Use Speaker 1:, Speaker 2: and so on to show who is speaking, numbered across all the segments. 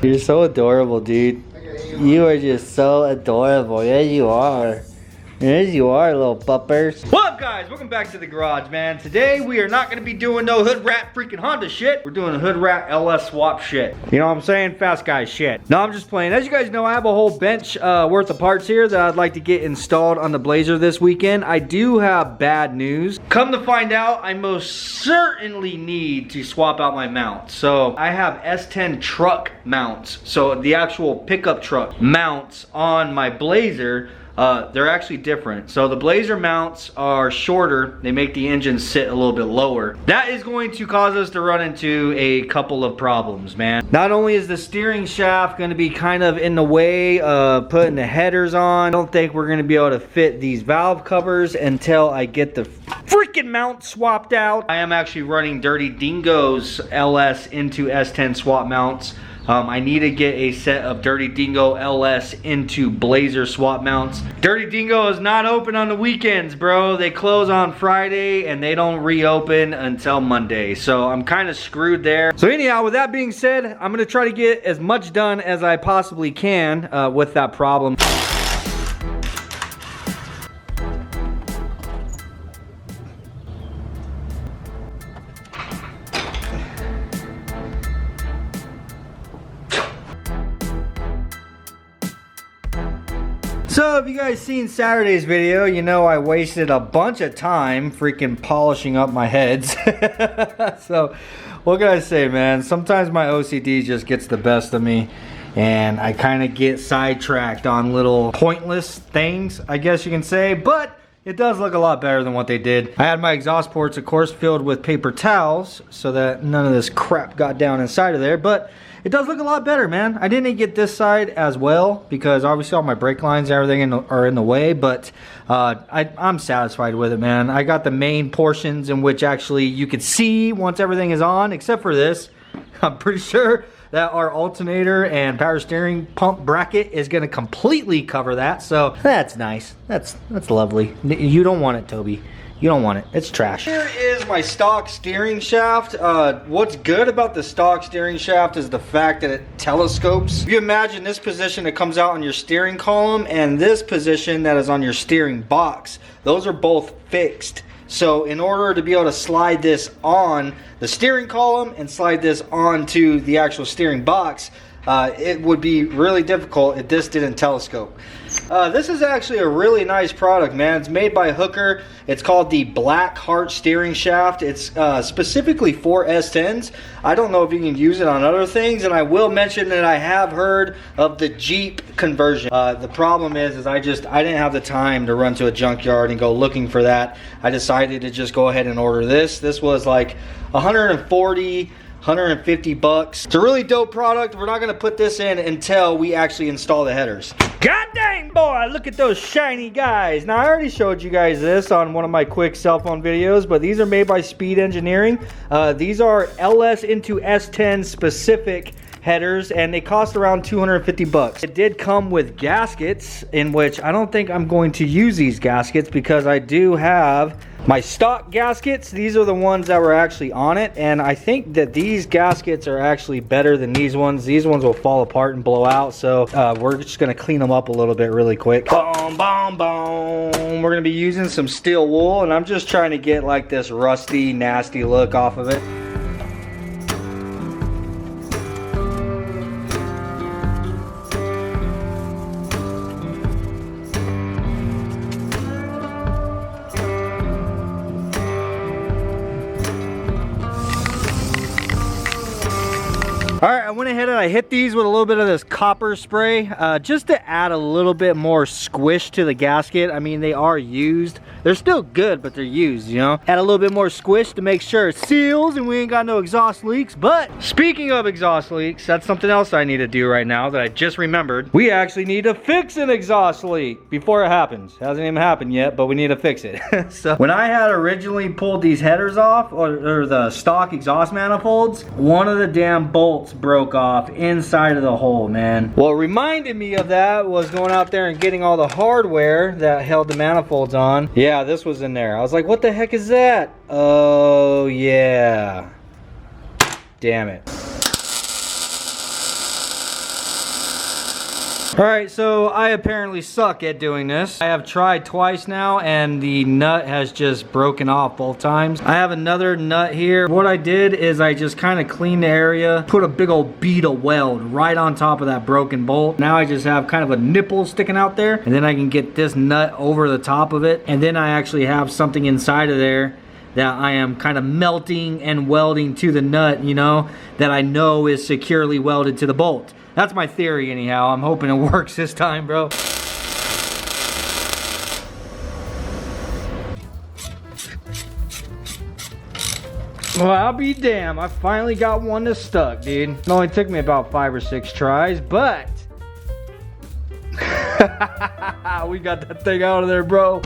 Speaker 1: You're so adorable, dude. You are just so adorable. Yes, you are. Yes, you are, little puppers. What up, guys? Welcome back to the garage, man. Today, we are not going to be doing no hood rat freaking Honda shit. We're doing a hood rat LS swap shit. You know what I'm saying? Fast guy shit. No, I'm just playing. As you guys know, I have a whole bench worth of parts here that I'd like to get installed on the Blazer this weekend. I do have bad news. Come to find out, I most certainly need to swap out my mounts. So, I have S10 truck mounts. So, the actual pickup truck mounts on my Blazer. They're actually different. So the Blazer mounts are shorter. They make the engine sit a little bit lower. That is going to cause us to run into a couple of problems, man. Not only is the steering shaft going to be kind of in the way of putting the headers on, I don't think we're going to be able to fit these valve covers until I get the freaking mount swapped out. I am actually running Dirty Dingo's LS into S10 swap mounts. I need to get a set of Dirty Dingo LS into Blazer swap mounts. Dirty Dingo is not open on the weekends, bro. They close on Friday and they don't reopen until Monday. So I'm kind of screwed there. So anyhow, with that being said, I'm going to try to get as much done as I possibly can with that problem. So if you guys seen Saturday's video, you know I wasted a bunch of time freaking polishing up my heads. So what can I say, man? Sometimes my OCD just gets the best of me and I kind of get sidetracked on little pointless things, I guess you can say, but it does look a lot better than what they did. I had my exhaust ports, of course, filled with paper towels so that none of this crap got down inside of there, but it does look a lot better, man. I didn't get this side as well because obviously all my brake lines and everything are in the way, but I'm satisfied with it, man. I got the main portions in which actually you could see once everything is on, except for this. I'm pretty sure that our alternator and power steering pump bracket is going to completely cover that, so that's nice. That's lovely. You don't want it, Toby. You don't want it. It's trash. Here is my stock steering shaft. What's good about the stock steering shaft is the fact that it telescopes. If you imagine this position that comes out on your steering column and this position that is on your steering box, those are both fixed. So in order to be able to slide this on the steering column and slide this onto the actual steering box, it would be really difficult if this didn't telescope. This is actually a really nice product, man. It's made by Hooker. It's called the Black Heart steering shaft. It's specifically for S10s. I don't know if you can use it on other things, and I will mention that I have heard of the Jeep conversion. The problem is I didn't have the time to run to a junkyard and go looking for that. I decided to just go ahead and order this. This was like 150 bucks. It's a really dope product. We're not gonna put this in until we actually install the headers. God dang, boy, look at those shiny guys. Now, I already showed you guys this on one of my quick cell phone videos, but these are made by Speed Engineering. These are LS into S10 specific headers, and they cost around 250 bucks. It did come with gaskets, in which I don't think I'm going to use these gaskets because I do have my stock gaskets. These are the ones that were actually on it, and I think that these gaskets are actually better than these ones. These ones will fall apart and blow out, so we're just gonna clean them up a little bit really quick. Boom, boom, boom. We're gonna be using some steel wool, and I'm just trying to get like this rusty, nasty look off of it. Alright, I went ahead and I hit these with a little bit of this copper spray just to add a little bit more squish to the gasket. I mean, they are used. They're still good, but they're used, you know. Add a little bit more squish to make sure it seals and we ain't got no exhaust leaks. But speaking of exhaust leaks, that's something else I need to do right now that I just remembered. We actually need to fix an exhaust leak before it happens. It hasn't even happened yet, but we need to fix it. So when I had originally pulled these headers off, or the stock exhaust manifolds, one of the damn bolts broke off inside of the hole, man. What reminded me of that was going out there and getting all the hardware that held the manifolds on. Yeah, this was in there. I was like, what the heck is that? Oh, yeah. Damn it. All right, so I apparently suck at doing this. I have tried twice now and the nut has just broken off both times. I have another nut here. What I did is I just kind of cleaned the area, put a big old bead of weld right on top of that broken bolt. Now I just have kind of a nipple sticking out there, and then I can get this nut over the top of it, and then I actually have something inside of there that I am kind of melting and welding to the nut, you know, that I know is securely welded to the bolt. That's my theory anyhow. I'm hoping it works this time, bro. Well, I'll be damned. I finally got one that stuck, dude. It only took me about 5 or 6 tries, but we got that thing out of there, bro.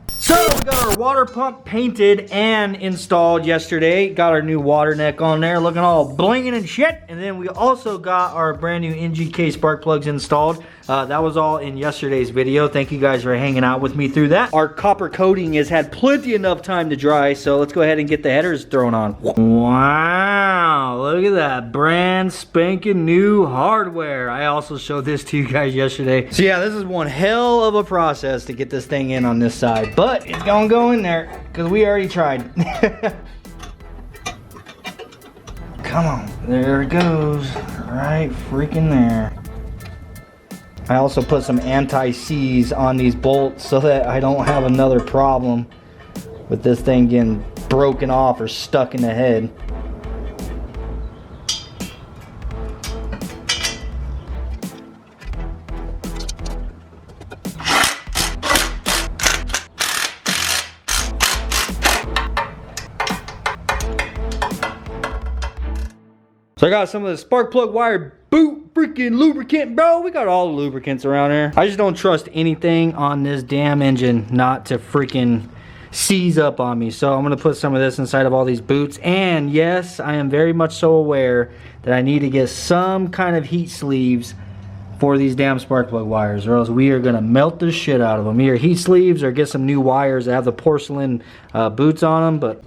Speaker 1: So we got our water pump painted and installed yesterday. Got our new water neck on there, looking all blinging and shit. And then we also got our brand new NGK spark plugs installed. That was all in yesterday's video. Thank you guys for hanging out with me through that. Our copper coating has had plenty enough time to dry, so let's go ahead and get the headers thrown on. Wow, look at that brand spanking new hardware. I also showed this to you guys yesterday. So yeah, this is one hell of a process to get this thing in on this side, but it's gonna go in there because we already tried. Come on, there it goes, right freaking there. I also put some anti-seize on these bolts so that I don't have another problem with this thing getting broken off or stuck in the head. So I got some of the spark plug wire boot freaking lubricant, bro. We got all the lubricants around here. I just don't trust anything on this damn engine not to freaking seize up on me. So I'm gonna put some of this inside of all these boots. And yes, I am very much so aware that I need to get some kind of heat sleeves for these damn spark plug wires, or else we are gonna melt the shit out of them. Either heat sleeves or get some new wires that have the porcelain boots on them. But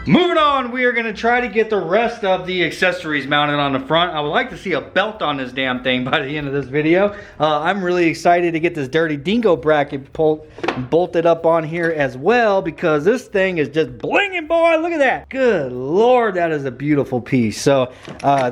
Speaker 1: moving on, we are going to try to get the rest of the accessories mounted on the front. I would like to see a belt on this damn thing by the end of this video. I'm really excited to get this dirty Dingo bracket bolted up on here as well, because this thing is just blinging, boy. Look at that. Good Lord, that is a beautiful piece. So I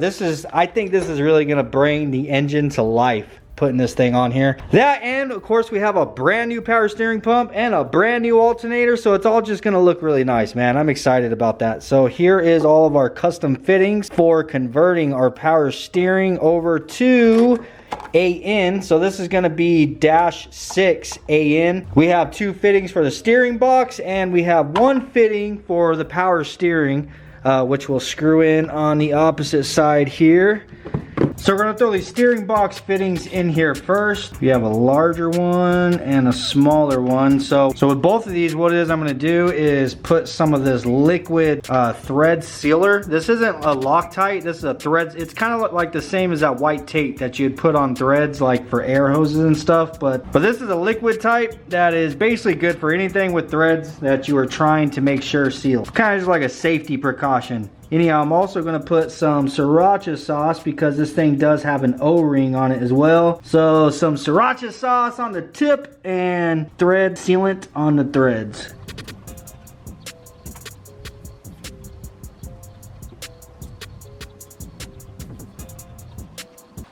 Speaker 1: think this is really going to bring the engine to life, putting this thing on here. That, and of course we have a brand new power steering pump and a brand new alternator, so it's all just gonna look really nice, man. I'm excited about that. So here is all of our custom fittings for converting our power steering over to AN. So this is going to be -6 AN. We have 2 fittings for the steering box, and we have 1 fitting for the power steering, which will screw in on the opposite side here. So we're going to throw these steering box fittings in here first. We have a larger one and a smaller one. So with both of these, what it is I'm going to do is put some of this liquid thread sealer. This isn't a Loctite, this is a thread. It's kind of like the same as that white tape that you'd put on threads like for air hoses and stuff. But this is a liquid type that is basically good for anything with threads that you are trying to make sure seal. Kind of just like a safety precaution. Anyhow, I'm also going to put some sriracha sauce because this thing does have an O-ring on it as well. So some sriracha sauce on the tip and thread sealant on the threads.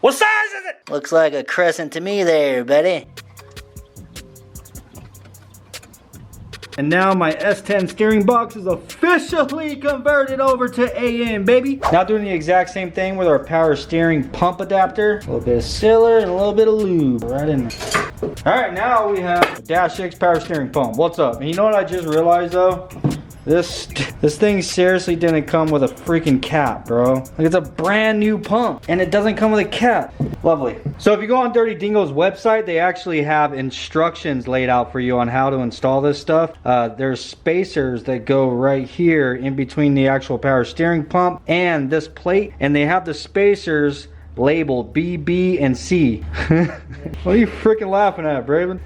Speaker 1: What size is it?
Speaker 2: Looks like a crescent to me there, buddy.
Speaker 1: And now my S10 steering box is officially converted over to AN, baby. Now doing the exact same thing with our power steering pump adapter. A little bit of sealer and a little bit of lube right in there. All right, now we have a -6 power steering pump. What's up? And you know what I just realized though? This thing seriously didn't come with a freaking cap, bro. Like, it's a brand new pump and it doesn't come with a cap. Lovely. So if you go on Dirty Dingo's website, they actually have instructions laid out for you on how to install this stuff. There's spacers that go right here in between the actual power steering pump and this plate, and they have the spacers labeled B, B, and C. What are you freaking laughing at, Braven?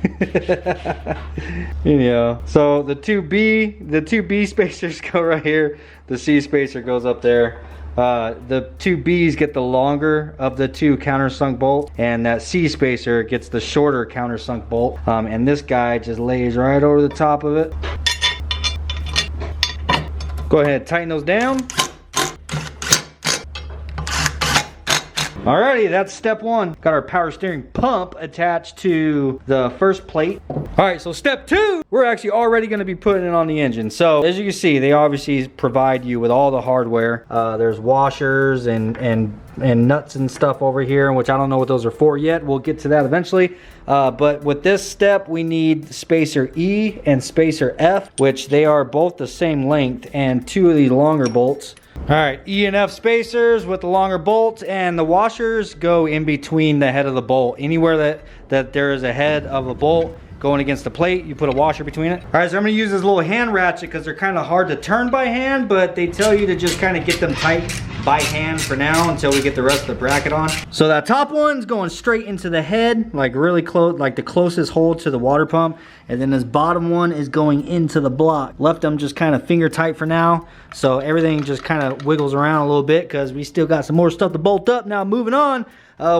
Speaker 1: Anyhow, so the two B spacers go right here. The C spacer goes up there. The two B's get the longer of the two countersunk bolts, and that C spacer gets the shorter countersunk bolt. And this guy just lays right over the top of it. Go ahead, tighten those down. Alrighty, that's step one. Got our power steering pump attached to the first plate. Alright, so step two, we're actually already going to be putting it on the engine. So as you can see, they obviously provide you with all the hardware. There's washers and nuts and stuff over here, which I don't know what those are for yet. We'll get to that eventually. But with this step, we need spacer E and spacer F, which they are both the same length, and two of these longer bolts. Alright, E and F spacers with the longer bolts, and the washers go in between the head of the bolt. Anywhere that there is a head of a bolt going against the plate, you put a washer between it. Alright, so I'm going to use this little hand ratchet because they're kind of hard to turn by hand, but they tell you to just kind of get them tight by hand for now until we get the rest of the bracket on. So that top one's going straight into the head, like really close, like the closest hole to the water pump. And then this bottom one is going into the block. Left them just kind of finger tight for now. So everything just kind of wiggles around a little bit because we still got some more stuff to bolt up. Now moving on,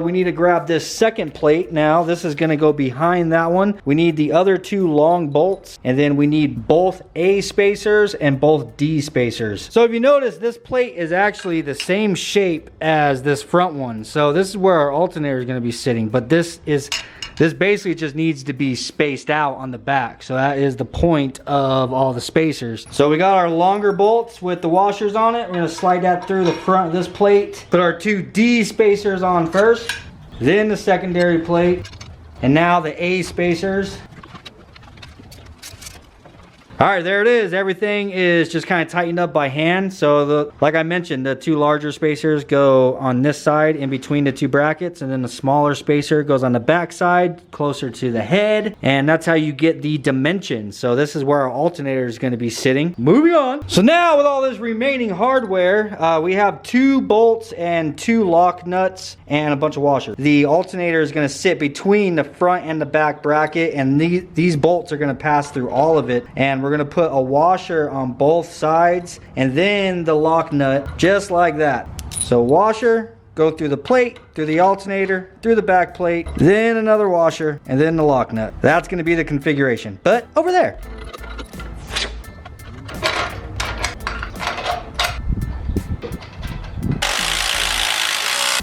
Speaker 1: we need to grab this second plate. Now this is going to go behind that one. We need the other two long bolts, and then we need both A spacers and both D spacers. So if you notice, this plate is actually the same shape as this front one. So this is where our alternator is going to be sitting, but this basically just needs to be spaced out on the back. So that is the point of all the spacers. So we got our longer bolts with the washers on it. We're going to slide that through the front of this plate. Put our two D spacers on first, then the secondary plate, and now the A spacers. Alright, there it is. Everything is just kind of tightened up by hand. So like I mentioned, the two larger spacers go on this side in between the two brackets, and then the smaller spacer goes on the back side closer to the head, and that's how you get the dimensions. So this is where our alternator is going to be sitting. Moving on. So now with all this remaining hardware, we have two bolts and two lock nuts and a bunch of washers. The alternator is going to sit between the front and the back bracket, and these bolts are going to pass through all of it, and we're going to put a washer on both sides and then the lock nut, just like that. So washer, go through the plate, through the alternator, through the back plate, then another washer, and then the lock nut. That's going to be the configuration, but over there.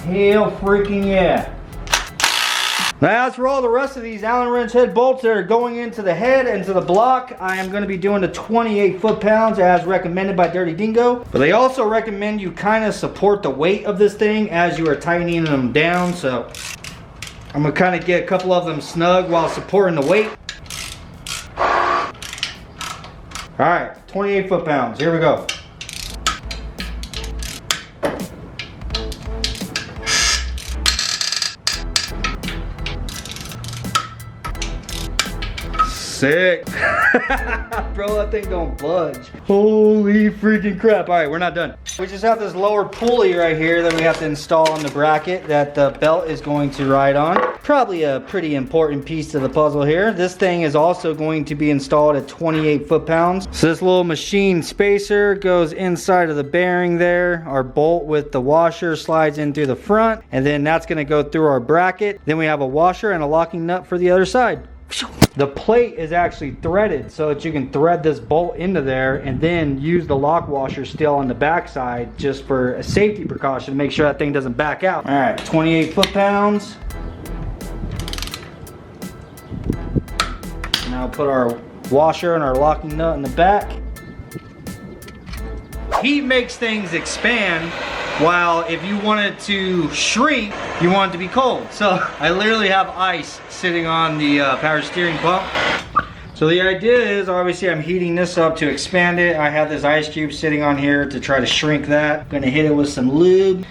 Speaker 1: Hell freaking yeah. Now as for all the rest of these Allen wrench head bolts that are going into the head and to the block, I am going to be doing the 28 foot-pounds as recommended by Dirty Dingo. But they also recommend you kind of support the weight of this thing as you are tightening them down. So I'm going to kind of get a couple of them snug while supporting the weight. Alright, 28 foot-pounds. Here we go. Sick. Bro, that thing don't budge. Holy freaking crap. Alright, we're not done. We just have this lower pulley right here that we have to install on the bracket that the belt is going to ride on. Probably a pretty important piece to the puzzle here. This thing is also going to be installed at 28 foot-pounds. So this little machine spacer goes inside of the bearing there. Our bolt with the washer slides in through the front, and then that's going to go through our bracket. Then we have a washer and a locking nut for the other side. The plate is actually threaded so that you can thread this bolt into there and then use the lock washer still on the back side just for a safety precaution to make sure that thing doesn't back out. All right, 28 foot-pounds. Now put our washer and our locking nut in the back. Heat makes things expand, while if you want it to shrink, you want it to be cold. So I literally have ice sitting on the power steering pump. So the idea is, obviously I'm heating this up to expand it. I have this ice cube sitting on here to try to shrink that. I'm gonna hit it with some lube.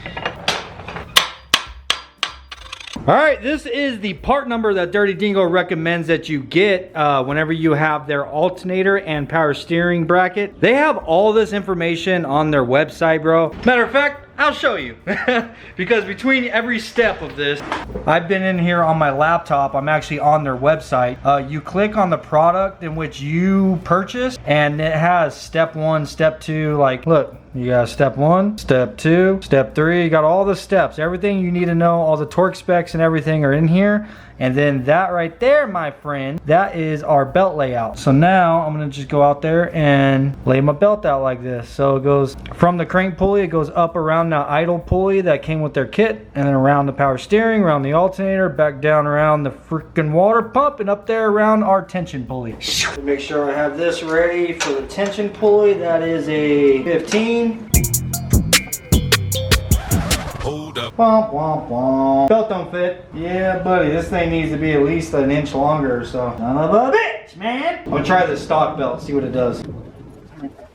Speaker 1: All right, this is the part number that Dirty Dingo recommends that you get whenever you have their alternator and power steering bracket. They have all this information on their website, bro. Matter of fact, I'll show you. Because between every step of this, I've been in here on my laptop. I'm actually on their website. You click on the product in which you purchase, and it has step 1, step 2, like, look, you got step 1, step 2, step 3. You got all the steps. Everything you need to know, all the torque specs and everything are in here. And then that right there, my friend, that is our belt layout. So now I'm gonna just go out there and lay my belt out like this. So it goes from the crank pulley, it goes up around the idle pulley that came with their kit, and then around the power steering, around the alternator, back down around the freaking water pump, and up there around our tension pulley. Make sure I have this ready for the tension pulley. That is a 15.
Speaker 3: Hold up.
Speaker 1: Womp, womp, womp. Belt don't fit. Yeah, buddy, this thing needs to be at least an inch longer or so. Son of a bitch, man. I'm gonna try the stock belt, see what it does.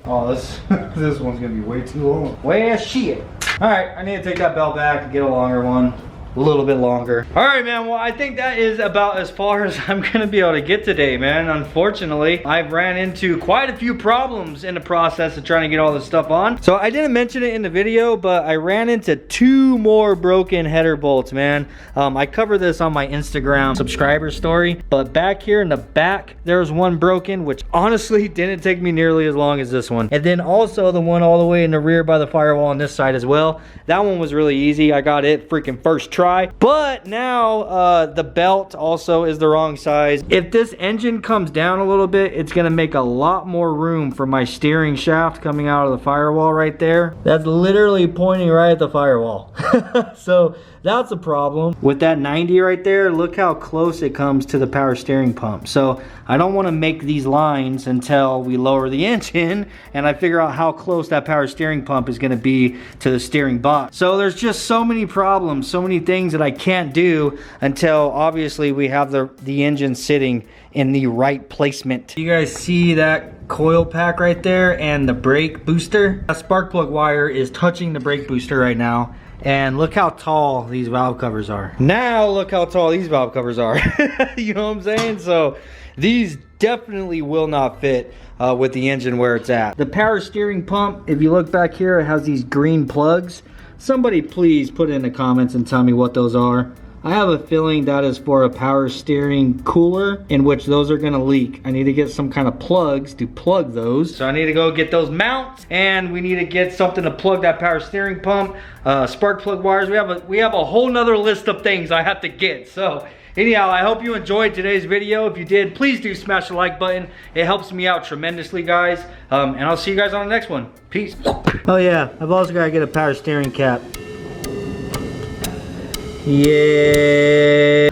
Speaker 1: Oh, this this one's gonna be way too long. Well, shit. All right, I need to take that belt back and get a longer one. A little bit longer. All right, man, well, I think that is about as far as I'm gonna be able to get today, man. Unfortunately, I've ran into quite a few problems in the process of trying to get all this stuff on. So I didn't mention it in the video, but I ran into 2 more broken header bolts, man. I covered this on my Instagram subscriber story, but back here in the back, there's one broken, which honestly didn't take me nearly as long as this one. And then also the one all the way in the rear by the firewall on this side as well. That one was really easy. I got it freaking first try. But now the belt also is the wrong size. If this engine comes down a little bit, it's gonna make a lot more room for my steering shaft coming out of the firewall right there. That's literally pointing right at the firewall. So that's a problem. With that 90 right there, look how close it comes to the power steering pump. So I don't want to make these lines until we lower the engine and I figure out how close that power steering pump is going to be to the steering box. So there's just so many problems, so many things that I can't do until obviously we have the engine sitting in the right placement. You guys see that coil pack right there and the brake booster? That spark plug wire is touching the brake booster right now. And look how tall these valve covers are. Now look how tall these valve covers are. You know what I'm saying? So these definitely will not fit with the engine where it's at. The power steering pump, if you look back here, it has these green plugs. Somebody please put it in the comments and tell me what those are. I have a feeling that is for a power steering cooler in which those are gonna leak. I need to get some kind of plugs to plug those. So I need to go get those mounts, and we need to get something to plug that power steering pump, spark plug wires. We have a whole nother list of things I have to get. So anyhow, I hope you enjoyed today's video. If you did, please do smash the like button. It helps me out tremendously, guys. And I'll see you guys on the next one. Peace. Oh yeah, I've also got to get a power steering cap. Yeah.